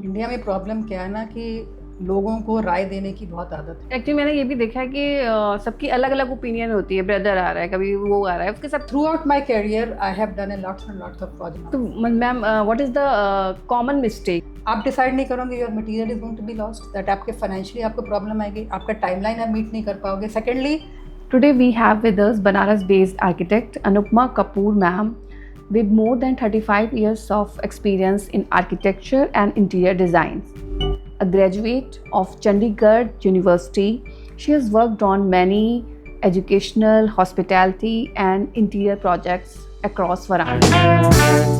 India में problem क्या है ना कि लोगों को राय देने की बहुत आदत है। एक्चुअली मैंने ये भी देखा है कि सबकी अलग अलग ओपिनियन होती है। ब्रदर आ रहा है, कभी वो आ रहा है, उसके साथ। Throughout my career I have done lots and lots of project. तो ma'am, what is the common mistake? आप डिसाइड नहीं करोगे, your material is going to be lost, that आपके फाइनेंशियली आपको प्रॉब्लम आएगी, आपका टाइमलाइन आप मीट नहीं कर पाओगे। Secondly, Today we have with us Banaras-based architect Anupma Kapoor ma'am with more than 35 years of experience in architecture and interior designs. A graduate of Chandigarh University, she has worked on many educational, hospitality and interior projects across Varanasi.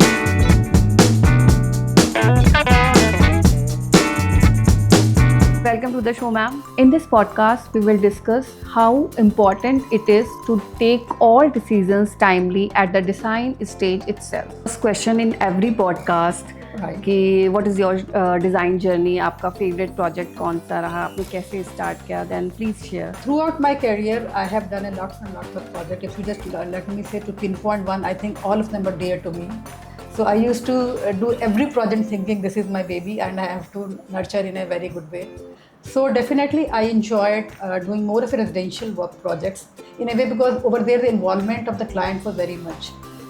Welcome to the show, ma'am. In this podcast, we will discuss how important it is to take all decisions timely at the design stage itself. First question in every podcast right. कि what is your design journey? आपका favorite project कौन सा रहा? आपने कैसे start किया? Then please share. Throughout my career, I have done lots and lots of projects. If you just let me say to pinpoint one, I think all of them are dear to me. So I used to do every project thinking this is my baby and I have to nurture in a very good way. So definitely I enjoyed doing more of a residential work projects in a way because over there the involvement of the client was very much.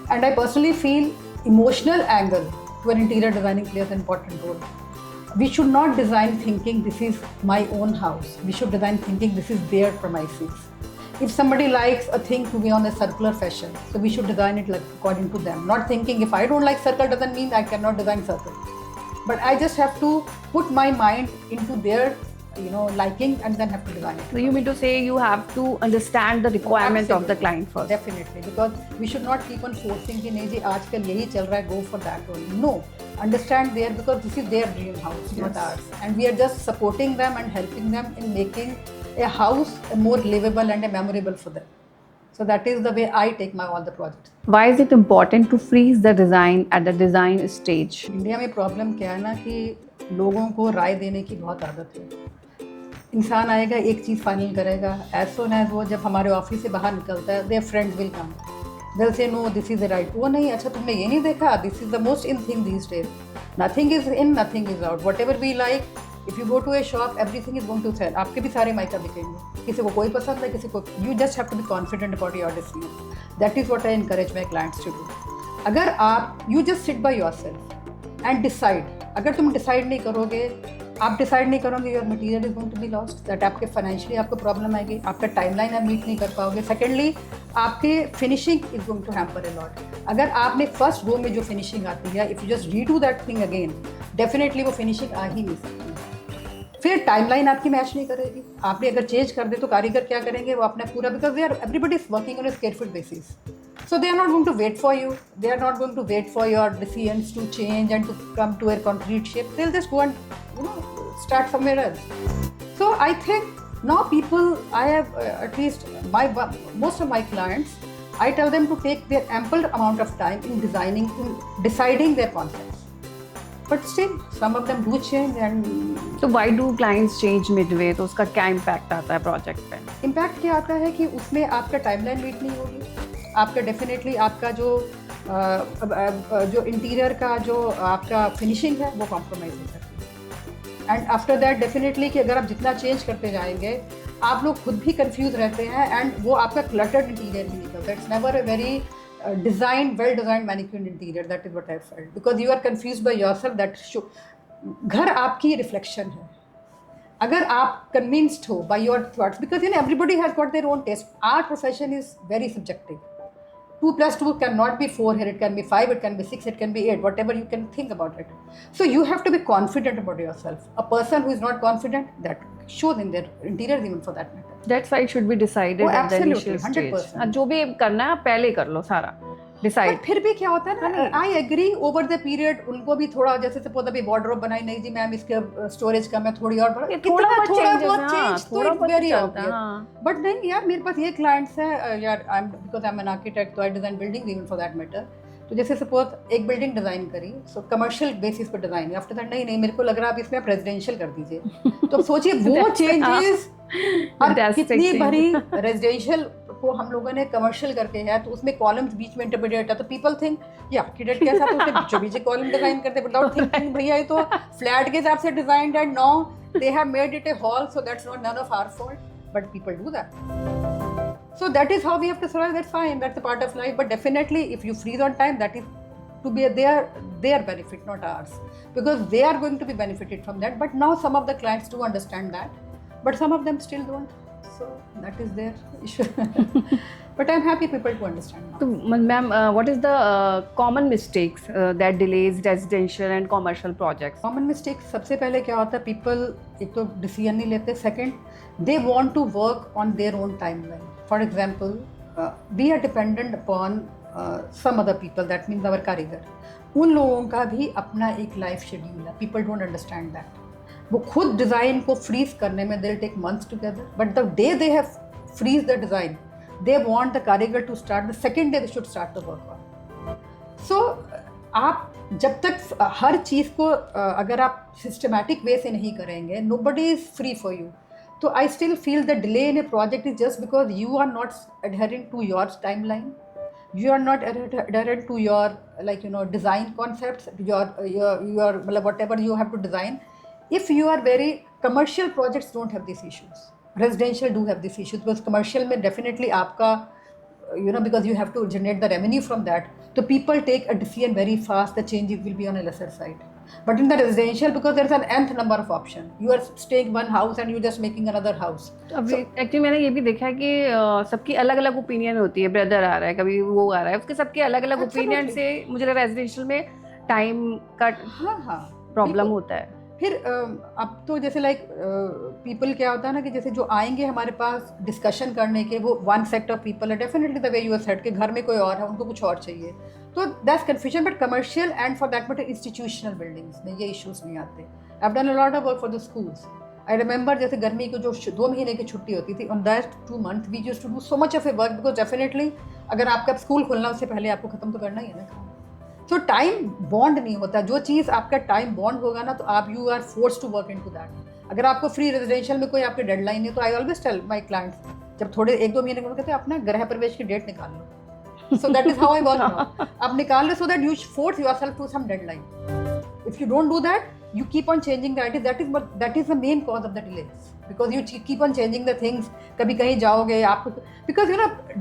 And I personally feel emotional angle to an interior designing plays an important role. We should not design thinking this is my own house. We should design thinking this is their premises. If somebody likes a thing to be on a circular fashion, so we should design it like according to them. Not thinking if I don't like circle doesn't mean I cannot design circle. But I just have to put my mind into their liking and then have to design it. So you mean to say you have to understand the requirement of the client first? Definitely, because we should not keep on forcing कि नहीं जी आजकल यही चल रहा है, go for that only. No, understand there because this is their dream house, not ours, and we are just supporting them and helping them in making a house more livable and memorable for them. So that is the way I take my all the projects. Why is it important to freeze the design at the design stage? India में problem क्या है ना कि लोगों को राय देने की बहुत आदत है। इंसान आएगा, एक चीज़ फाइनल करेगा, एज सोन एज वो जब हमारे ऑफिस से बाहर निकलता है, their friends will come, they'll say no, this is the right. वो नहीं, अच्छा तुमने ये नहीं देखा, this is the most in thing these days. Nothing is in, nothing is out. Whatever we like, if you go to a shop, everything is going to sell. आपके भी सारे माइका बिकेंगे, किसी को कोई पसंद है, किसी को, you just have to be confident about your decision. That is what I encourage my clients to do. अगर आप, you just sit by yourself and decide. अगर तुम डिसाइड नहीं करोगे, आप डिसाइड नहीं करोगे, your material is going to be lost, that आपके फाइनेंशियली आपको प्रॉब्लम आएगी, आपका टाइमलाइन आप मीट नहीं कर पाओगे। सेकेंडली, आपके finishing is going to hamper a lot. अगर आपने फर्स्ट गो में जो फिनिशिंग आती है, if you just redo that thing again, definitely वो फिनिशिंग आ ही नहीं सकती। फिर टाइमलाइन आपकी मैच नहीं करेगी। आपने अगर चेंज कर दे तो कारीगर क्या करेंगे, वो अपना पूरा, because they are everybody is working on a square foot basis, so they are not going to wait for you, they are not going to wait for your decisions to change and to come to a concrete shape. They'll just go and start somewhere else. So I think now people, I have at least most of my clients, I tell them to take their ample amount of time in deciding their concepts, but still some of them do change. And So why do clients change midway? तो उसका क्या impact आता है project पे? Impact क्या आता है कि उसमें आपका टाइमलाइन मीट नहीं होगी, आपका डेफिनेटली आपका जो इंटीरियर का जो आपका फिनिशिंग है वो कॉम्प्रोमाइज़ हो सकती है। एंड आफ्टर दैट डेफिनेटली कि अगर आप जितना चेंज करते जाएंगे, आप लोग खुद भी कंफ्यूज रहते हैं एंड वो आपका क्लटर्ड इंटीरियर भी निकलता है। It's never a very well designed manicured interior, that is what I felt, because you are confuse by yourself. That घर आपकी रिफ्लेक्शन है। अगर आप कन्विंस्ड हो by your thoughts, because everybody has got their own taste, our profession is very subjective. 2 + 2 cannot be 4 here, it can be 5, it can be 6, it can be 8, whatever you can think about it. So you have to be confident about yourself. A person who is not confident, that shows in their interior even for that matter. That's why it should be decided at the initial stage. 100%. जो भी करना है पहले कर लो सारा decide. But फिर भी क्या होता है ना, I agree over the period उनको भी थोड़ा, जैसे सपोज अभी वार्डरोब बनाई, नहीं जी मैम इसके स्टोरेज कम है, थोड़ी और बढ़ा, थोड़ा बहुत चेंज तो वेरी ऑब्वियस। बट नहीं यार, मेरे पास ये क्लाइंट्स है यार, because I am an architect, तो I design building even for that matter. तो जैसे सपोज एक बिल्डिंग डिजाइन करी, सो कमर्शियल बेसिस पर डिजाइन, आफ्टर दैट नहीं मेरे को लग रहा है आप इसमें आप रेजिडेंशियल कर दीजिए। तो सोचिए वो चेंजेस और कितनी बड़ी रेजिडेंशियल को हम लोगों ने कमर्शियल करके है तो उसमें कॉलम्स बीच में इंटरमीडिएट है, तो पीपल थिंक ये आर्किटेक्ट कैसा, तो उसके बीचों बीच कॉलम डिजाइन करते विदाउट थिंकिंग भैया ये तो फ्लैट के हिसाब से डिजाइंड है, no they have made it a hall, so that's not none of our fault, but people do that. So that is how we have to survive. That's fine. That's a part of life. But definitely, if you freeze on time, that is to be their benefit, not ours, because they are going to be benefited from that. But now some of the clients do understand that, but some of them still don't. So that is their issue. But I'm happy people to understand now. So, ma'am, what is the common mistakes that delays residential and commercial projects? Common mistakes सबसे पहले क्या होता है, people एक तो decision नहीं लेते, second they want to work on their own timeline. For example, we are dependent upon some other people, that means our कारीगर. उन लोगों का भी अपना एक लाइफ शेड्यूल है. People don't understand that. वो खुद डिज़ाइन को फ्रीज करने में they'll take months together, but the day they have freeze the design, they want the कारीगर to start the second day they should start the work on. So आप जब तक हर चीज़ को अगर आप सिस्टमैटिक वे से नहीं करेंगे, nobody is free for you. So I still feel the delay in a project is just because you are not adherent to your timeline. You are not adherent to your design concepts, your whatever you have to design. If you are very commercial projects don't have these issues. Residential do have these issues because commercial में definitely आपका because you have to generate the revenue from that. So people take a decision very fast. The changes will be on a lesser side. But in the residential, because there is an nth number of option, you are staying one house and you just making another house. अभी actually मैंने ये भी देखा है कि सबकी अलग अलग ओपिनियन होती है. ब्रदर आ रहा है, कभी वो आ रहा है, उसके सबके अलग अलग ओपिनियन से मुझे लगा रेजिडेंशियल में टाइम का प्रॉब्लम होता है. फिर अब तो जैसे पीपल क्या होता है ना कि जैसे जो आएंगे हमारे पास डिस्कशन करने के, वो वन सेट ऑफ पीपल है. Definitely the way you are set के घर में कोई और है, उनको कुछ और चाहिए, तो that's confusion. But commercial and for that matter institutional buildings में ये इश्यूज नहीं आते. आई have done a lot of work for the schools. I remember जैसे गर्मी को जो 2 महीने की छुट्टी होती थी, on that 2 months we used to do so much of a work, because definitely अगर आपका स्कूल खुलना उससे पहले आपको खत्म तो करना ही है ना काम. तो टाइम बॉन्ड नहीं होता. जो चीज़ आपका टाइम बॉन्ड होगा ना, तो आप you are force to work in to that. अगर आपको फ्री रेजिडेंशियल में कोई आपकी डेडलाइन है, तो I always tell my clients, जब थोड़े 1-2 महीने को कहते हैं अपना गृह प्रवेश की डेट निकाल लो. So that is how I work now. आप निकाल लो so that you force yourself to some deadline. If you don't do that, you keep on changing the ideas. That is the main cause of the delays, because you keep on changing the things. कभी कहीं जाओगे आप, because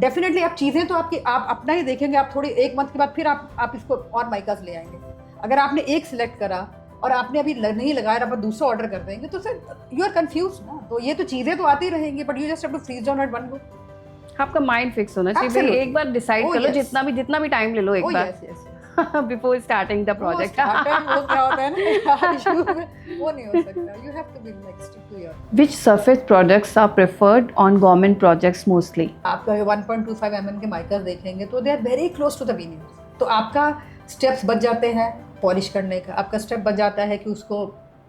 definitely आप चीज़ें तो आप अपना ही देखेंगे. आप थोड़ी 1 month के बाद फिर आप इसको और माइकास ले आएंगे. अगर आपने एक सिलेक्ट करा और आपने अभी नहीं लगाया, आप दूसरा ऑर्डर कर देंगे, तो सर यू आर कन्फ्यूज ना. तो ये तो चीज़ें तो आती रहेंगी, but you just have to freeze down at one go. आपका माइंड फिक्स होना चाहिए. एक बार डिसाइड कर लो, जितना भी टाइम ले लो एक बार before starting the project. वो क्या होता है ना, वो नहीं हो सकता. You have to be stick to your. Which surface products are preferred on government projects mostly? आपका 1.25 mm के माइकास देखेंगे तो they are very close to the veneers. तो आपका स्टेप्स बच जाते हैं पॉलिश करने का. आपका स्टेप बच जाता है कि उसको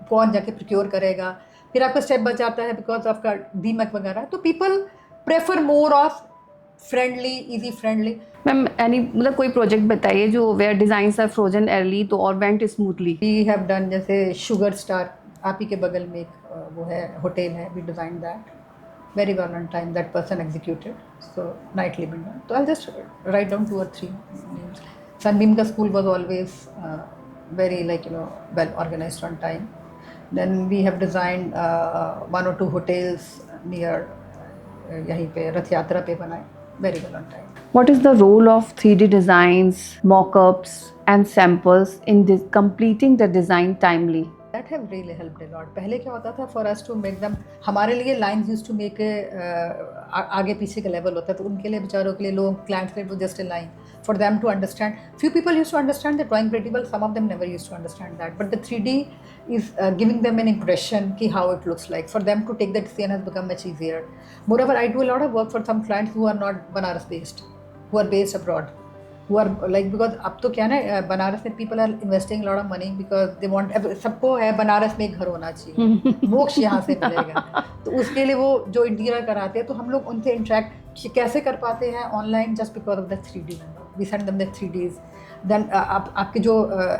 कौन जाके प्रोक्योर करेगा. फिर आपका स्टेप बच जाता है बिकॉज आपका दीमक वगैरह. तो people prefer more of friendly, easy friendly. Ma'am मतलब कोई प्रोजेक्ट बताइए जो where designs are frozen early तो और went smoothly. We have done जैसे शुगर स्टार, आप ही के बगल में एक वो है होटल है, we design that very well on time. That person executed, so nightly been done. तो I just write down 2 or 3 names. Sunbeam का school was always very well organised on time. Then we have designed 1 or 2 hotels near यहीं पे रथ यात्रा पे बनाए, very well on time. What is the role of 3D designs, mock-ups and samples in completing the design timely? That have really helped a lot. पहले क्या होता था, for us to make them, हमारे लिए lines used to make आगे पीछे का level होता है, तो उनके लिए बेचारों के लिए लोग clients के लिए वो just a line for them to understand. Few people used to understand the drawing pretty well, some of them never used to understand that. But the 3D is giving them an impression कि how it looks like. For them to take that decision has become much easier. Moreover, I do a lot of work for some clients who are not Banaras based, who are based abroad, who are because अब तो क्या ना, बनारस में people are investing a lot of money because they want, सबको है बनारस में एक घर होना चाहिए, मोक्ष यहाँ से मिलेगा. तो उसके लिए वो जो इंटीरियर कराते हैं, तो हम लोग उनसे इंटरेक्ट कैसे कर पाते हैं online, just because of the 3D. We send them the 3Ds. Then आपके जो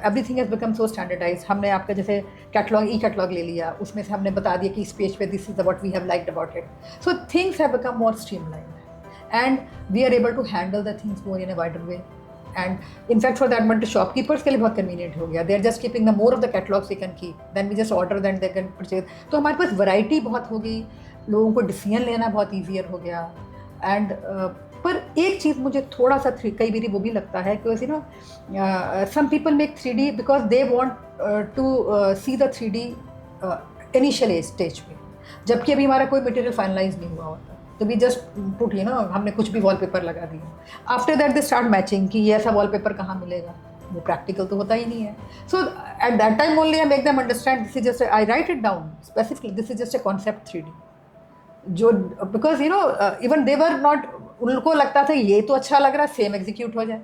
everything has become so standardise. हमने आपका जैसे कैटलॉग, ई कैटलॉग ले लिया, उसमें से हमने बता दिया कि इस पेज पे this is what we have liked about it. So things have become more streamlined. and we are able to handle the things more in a wider way. And in fact for that matter shopkeepers के लिए बहुत convenient हो गया. They are just keeping the more of the catalogs they can keep. Then we just order then they can purchase. तो हमारे पास variety बहुत हो गई, लोगों को decision लेना बहुत easier हो गया. And पर एक चीज़ मुझे थोड़ा सा कई बारी वो भी लगता है कि you know some people make 3D because they want to see the 3D initial stage में, जबकि अभी हमारा कोई मटेरियल फाइनलाइज नहीं हुआ होता. तो भी जस्ट पुट हमने कुछ भी वॉलपेपर लगा दिया. After that they start matching कि ये ऐसा वॉलपेपर कहाँ मिलेगा. वो प्रैक्टिकल तो होता ही नहीं है. So at that time only I make them understand this is just I write it down specifically this is just a concept 3D. जो because even they were not, उनको लगता था ये तो अच्छा लग रहा है सेम एग्जीक्यूट हो जाए.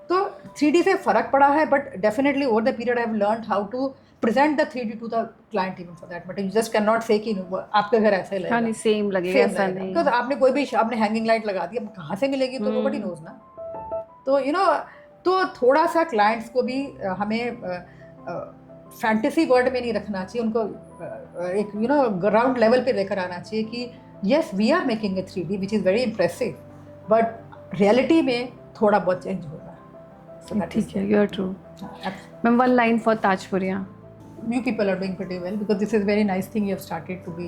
तो 3D से फ़र्क पड़ा है, but definitely over the period I have learned how to present the 3D to the client even for that, but you just cannot say कि आपका घर ऐसा ही लगेगा. हाँ नहीं सेम लगेगा ऐसा नहीं. Because आपने कोई भी आपने हैंगिंग लाइट लगा दी, अब कहाँ से मिलेगी तो nobody knows ना. तो तो थोड़ा सा क्लाइंट्स को भी हमें फैंटेसी वर्ल्ड में नहीं रखना चाहिए, उनको एक ग्राउंड लेवल पे लेकर आना चाहिए कि yes we are making a 3D which is very impressive, but reality में थोड़ा बहुत चेंज होगा. So that is ठीक है, you are true. Ma'am, one line for Tajpuriya. You people are doing pretty well because this is a very nice thing you have started to be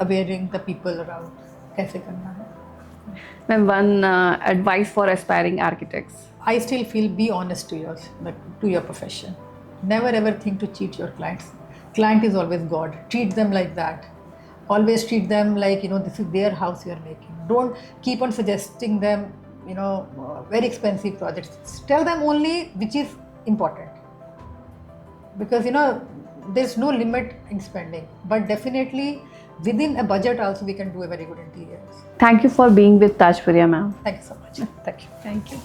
awareing the people around कैसे करना है. Ma'am, one advice for aspiring architects. I still feel be honest to your profession. Never ever think to cheat your clients. Client is always God. Treat them like that. Always treat them like this is their house you are making. Don't keep on suggesting them very expensive projects. Tell them only which is important. Because there's no limit in spending, but definitely within a budget also we can do a very good interiors. Thank you for being with Tajpuriya, ma'am. Thank you so much. Thank you. Thank you.